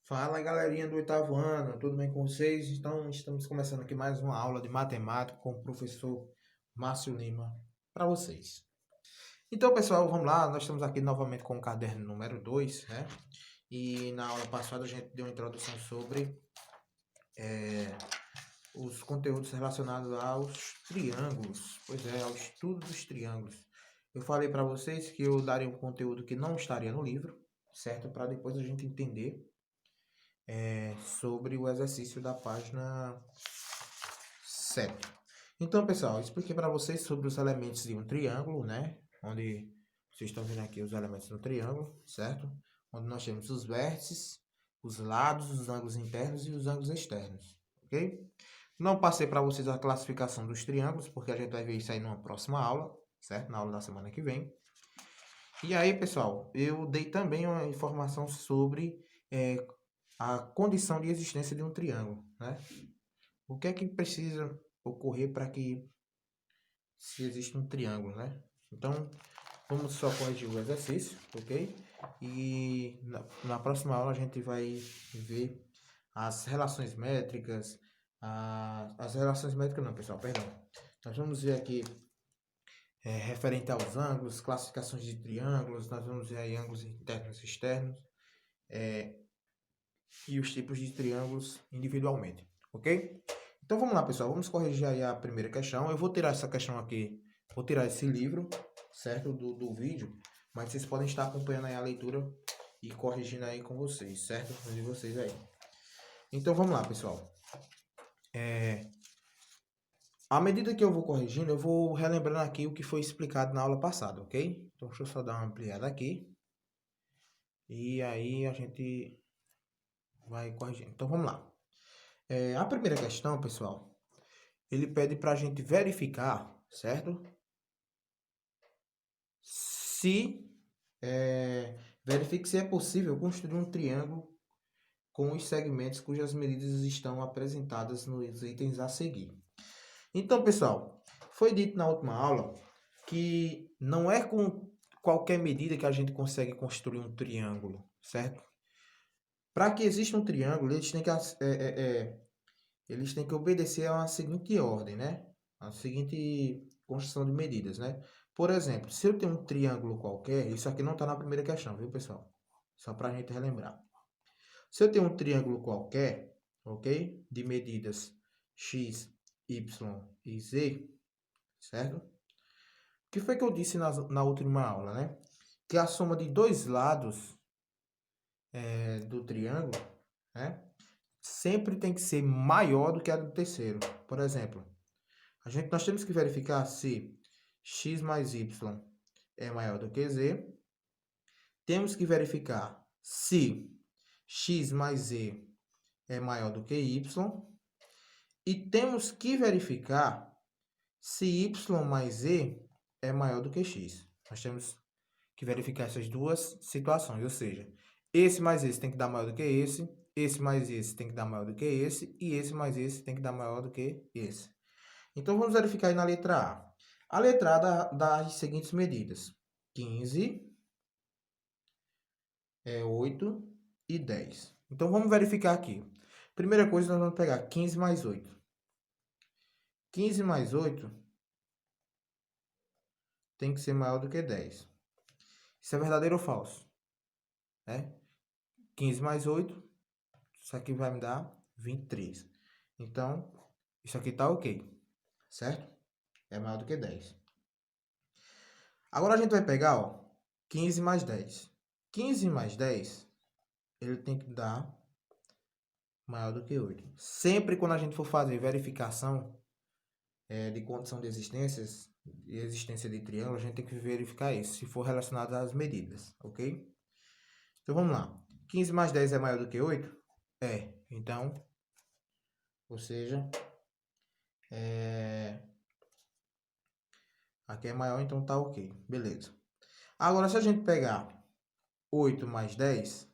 Fala galerinha do oitavo ano, tudo bem com vocês? Então, estamos começando aqui mais uma aula de matemática com o professor Márcio Lima para vocês. Então, pessoal, vamos lá, nós estamos aqui novamente com o caderno número 2, né? E na aula passada a gente deu uma introdução sobre os conteúdos relacionados aos triângulos, pois é, ao estudo dos triângulos. Eu falei para vocês que eu daria um conteúdo que não estaria no livro, certo? Para depois a gente entender sobre o exercício da página 7. Então, pessoal, eu expliquei para vocês sobre os elementos de um triângulo, né? Onde vocês estão vendo aqui os elementos do triângulo, certo? Onde nós temos os vértices, os lados, os ângulos internos e os ângulos externos, ok? Não passei para vocês a classificação dos triângulos, porque a gente vai ver isso aí numa próxima aula, certo? Na aula da semana que vem. E aí, pessoal, eu dei também uma informação sobre a condição de existência de um triângulo, né? O que é que precisa ocorrer para que se exista um triângulo, né? Então, vamos só corrigir o exercício, ok? E na próxima aula a gente vai ver as relações métricas, as relações métricas não, pessoal, perdão. Nós vamos ver aqui referente aos ângulos, classificações de triângulos, nós vamos ver aí ângulos internos e externos, e os tipos de triângulos individualmente, ok? Então vamos lá, pessoal, vamos corrigir aí a primeira questão. Eu vou tirar essa questão aqui, vou tirar esse livro, certo, do vídeo, mas vocês podem estar acompanhando aí a leitura e corrigindo aí com vocês, certo? De vocês aí. Então vamos lá, pessoal. À medida que eu vou corrigindo, eu vou relembrando aqui o que foi explicado na aula passada, ok? Então deixa eu só dar uma ampliada aqui. E aí a gente vai corrigindo. Então vamos lá. A primeira questão, pessoal, ele pede para a gente verificar, certo? Se verifique se é possível construir um triângulo com os segmentos cujas medidas estão apresentadas nos itens a seguir. Então, pessoal, foi dito na última aula que não é com qualquer medida que a gente consegue construir um triângulo, certo? Para que exista um triângulo, eles têm que obedecer a uma seguinte ordem, né? A seguinte construção de medidas, né? Por exemplo, se eu tenho um triângulo qualquer, isso aqui não está na primeira questão, viu, pessoal? Só para a gente relembrar. Se eu tenho um triângulo qualquer, ok? De medidas x, y e z, certo? O que foi que eu disse na última aula, né? Que a soma de dois lados do triângulo, né? Sempre tem que ser maior do que a do terceiro. Por exemplo, nós temos que verificar se x mais y é maior do que z. Temos que verificar se x mais z é maior do que y. E temos que verificar se y mais z é maior do que x. Nós temos que verificar essas duas situações, ou seja, esse mais esse tem que dar maior do que esse mais esse tem que dar maior do que esse, e esse mais esse tem que dar maior do que esse. Então, vamos verificar aí na letra A. A letra A dá as seguintes medidas: 15, 8 e 10. Então, vamos verificar aqui. Primeira coisa, nós vamos pegar 15 mais 8. 15 mais 8 tem que ser maior do que 10. Isso é verdadeiro ou falso? 15 mais 8, isso aqui vai me dar 23. Então, isso aqui está ok, certo? É maior do que 10. Agora a gente vai pegar, ó, 15 mais 10. 15 mais 10, ele tem que dar maior do que 8. Sempre quando a gente for fazer verificação de condição de existência de triângulo, a gente tem que verificar isso, se for relacionado às medidas, ok? Então vamos lá. 15 mais 10 é maior do que 8? É. Então, ou seja, aqui é maior, então tá ok. Beleza. Agora, se a gente pegar 8 mais 10,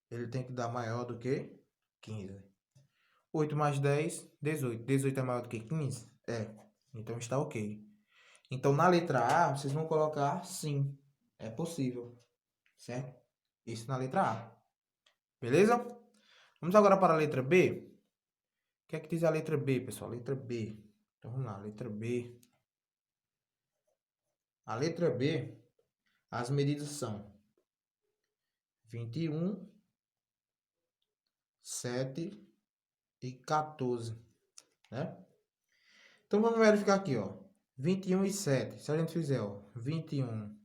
ele tem que dar maior do que 15. 8 mais 10, 18. 18 é maior do que 15? É. Então está ok. Então, na letra A, vocês vão colocar sim. É possível. Certo? Isso na letra A. Beleza? Vamos agora para a letra B. O que é que diz a letra B, pessoal? Letra B. Então vamos lá, letra B. A letra B, as medidas são 21, 7 e 14, né? Então vamos verificar aqui, ó. 21 e 7. Se a gente fizer, ó, 21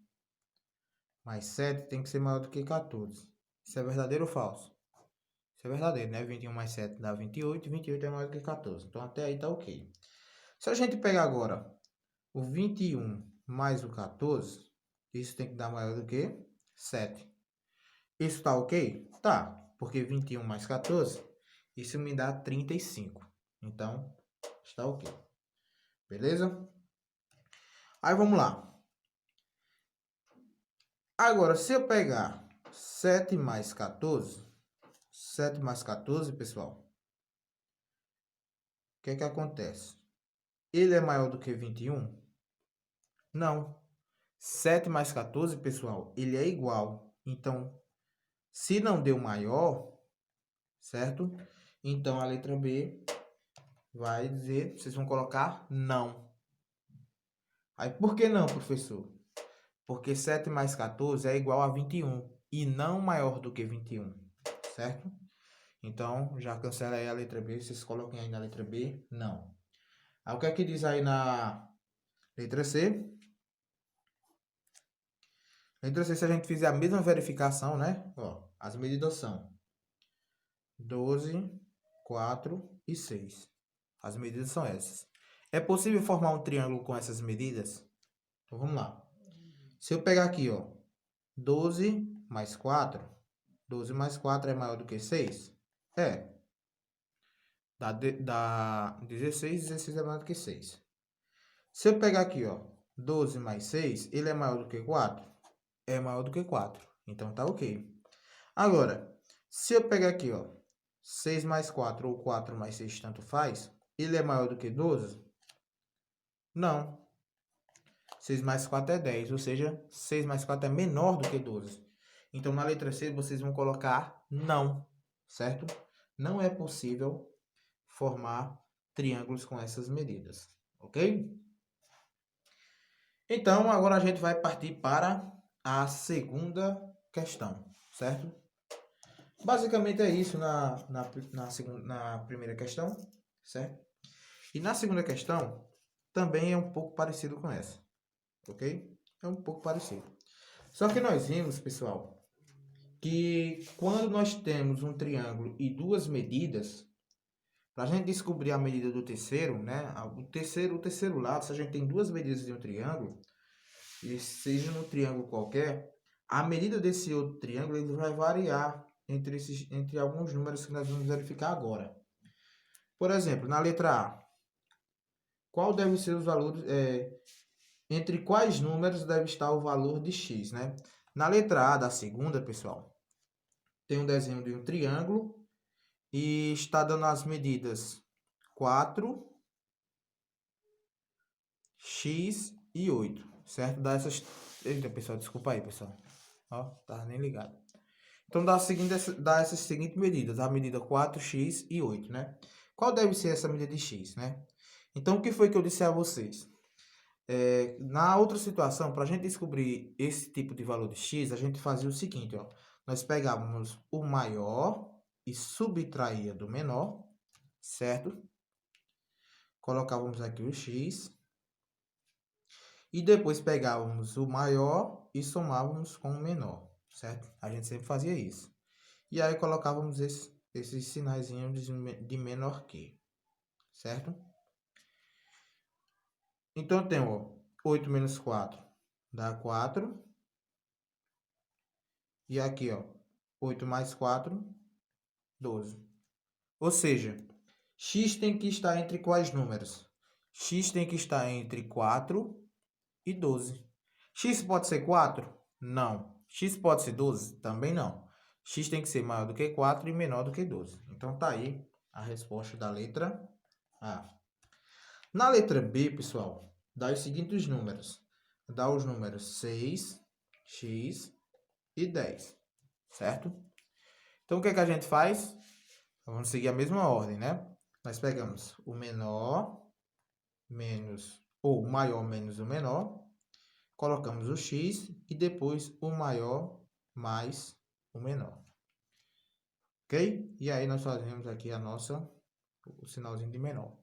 mais 7 tem que ser maior do que 14. Isso é verdadeiro ou falso? Isso é verdadeiro, né? 21 mais 7 dá 28 e 28 é maior do que 14. Então até aí tá ok. Se a gente pegar agora o 21 mais o 14, isso tem que dar maior do que 7. Isso tá ok? Tá, porque 21 mais 14, isso me dá 35. Então, está ok. Beleza? Aí vamos lá. Agora, se eu pegar 7 mais 14, 7 mais 14, pessoal, o que é que acontece? Ele é maior do que 21? Não. 7 mais 14, pessoal, ele é igual. Então, se não deu maior, certo? Então, a letra B vai dizer, vocês vão colocar não. Aí, por que não, professor? Porque 7 mais 14 é igual a 21 e não maior do que 21, certo? Então, já cancela aí a letra B, vocês coloquem aí na letra B, não. Aí, o que é que diz aí na letra C? Letra C, se a gente fizer a mesma verificação, né? Ó, as medidas são 12, 4 e 6. As medidas são essas. É possível formar um triângulo com essas medidas? Então, vamos lá. Se eu pegar aqui, ó, 12 mais 4, 12 mais 4 é maior do que 6? É. Dá 16, 16 é maior do que 6. Se eu pegar aqui, ó, 12 mais 6, ele é maior do que 4? É maior do que 4. Então tá ok. Agora, se eu pegar aqui, ó, 6 mais 4 ou 4 mais 6, tanto faz, ele é maior do que 12? Não. 6 mais 4 é 10, ou seja, 6 mais 4 é menor do que 12. Então, na letra C, vocês vão colocar não, certo? Não é possível formar triângulos com essas medidas, ok? Então, agora a gente vai partir para a segunda questão, certo? Basicamente é isso na primeira questão, certo? E na segunda questão, também é um pouco parecido com essa, ok? É um pouco parecido. Só que nós vimos, pessoal, que quando nós temos um triângulo e duas medidas, para a gente descobrir a medida do terceiro, né? O terceiro lado, se a gente tem duas medidas de um triângulo, e seja no triângulo qualquer, a medida desse outro triângulo ele vai variar entre alguns números que nós vamos verificar agora. Por exemplo, na letra A, qual deve ser os valores, entre quais números deve estar o valor de x, né? Na letra A da segunda, pessoal, tem um desenho de um triângulo e está dando as medidas 4, x e 8, certo? Dá essas... Eita, pessoal, desculpa aí, pessoal. Ó, tava nem ligado. Então, dá essas seguintes medidas, a medida 4, x e 8, né? Qual deve ser essa medida de x, né? Então, o que foi que eu disse a vocês? Na outra situação, para a gente descobrir esse tipo de valor de x, a gente fazia o seguinte, ó. Nós pegávamos o maior e subtraía do menor, certo? Colocávamos aqui o x. E depois pegávamos o maior e somávamos com o menor, certo? A gente sempre fazia isso. E aí colocávamos esses sinaizinhos de menor que, certo? Então eu tenho, ó, 8 menos 4 dá 4. E aqui, ó, 8 mais 4, 12. Ou seja, x tem que estar entre quais números? X tem que estar entre 4 e 12. X pode ser 4? Não. X pode ser 12? Também não. X tem que ser maior do que 4 e menor do que 12. Então, tá aí a resposta da letra A. Na letra B, pessoal, dá os seguintes números. Dá os números 6, x e 10, certo? Então, o que é que a gente faz? Vamos seguir a mesma ordem, né? Nós pegamos o menor menos, ou o maior menos o menor, colocamos o x e depois o maior mais o menor. Ok? E aí nós fazemos aqui o sinalzinho de menor.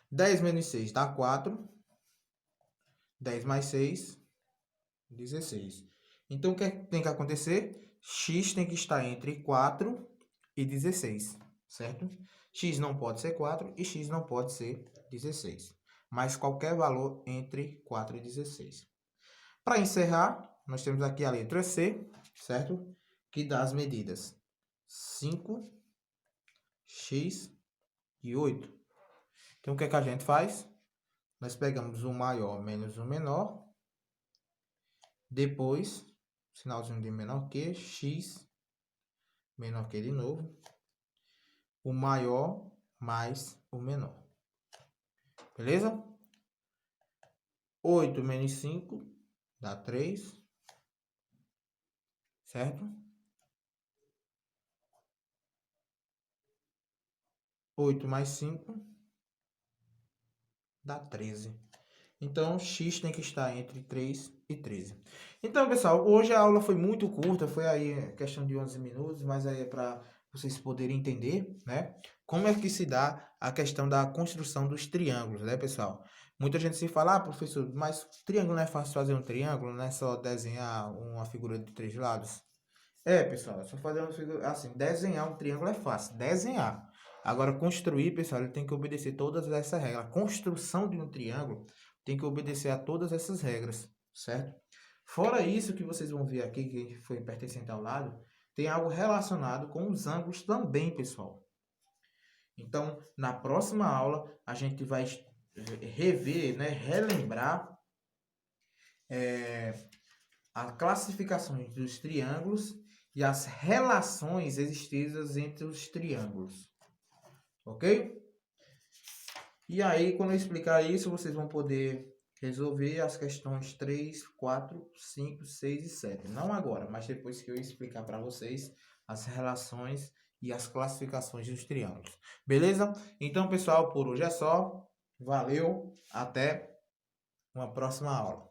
10 menos 6 dá 4. 10 mais 6, 16. Então, o que tem que acontecer? X tem que estar entre 4 e 16, certo? X não pode ser 4 e X não pode ser 16. Mas qualquer valor entre 4 e 16. Para encerrar, nós temos aqui a letra C, certo? Que dá as medidas 5, X e 8. Então, o que é que a gente faz? Nós pegamos o maior menos o menor. Depois, sinalzinho de menor que, x menor que de novo, o maior mais o menor. Beleza? 8 menos 5 dá 3. Certo? 8 mais 5 dá 13. Então, x tem que estar entre 3 e 13. Então, pessoal, hoje a aula foi muito curta, foi aí questão de 11 minutos, mas aí é para vocês poderem entender, né? Como é que se dá a questão da construção dos triângulos, né, pessoal? Muita gente se fala, professor, mas triângulo não é fácil fazer um triângulo, não é só desenhar uma figura de 3 lados? É, pessoal, é só fazer uma figura, assim, desenhar um triângulo é fácil, desenhar. Agora, construir, pessoal, ele tem que obedecer todas essas regras. A construção de um triângulo tem que obedecer a todas essas regras, certo? Fora isso que vocês vão ver aqui, que foi pertencente ao lado, tem algo relacionado com os ângulos também, pessoal. Então, na próxima aula, a gente vai rever, né, relembrar as classificações dos triângulos e as relações existidas entre os triângulos, ok? E aí, quando eu explicar isso, vocês vão poder resolver as questões 3, 4, 5, 6 e 7. Não agora, mas depois que eu explicar para vocês as relações e as classificações dos triângulos. Beleza? Então, pessoal, por hoje é só. Valeu, até uma próxima aula.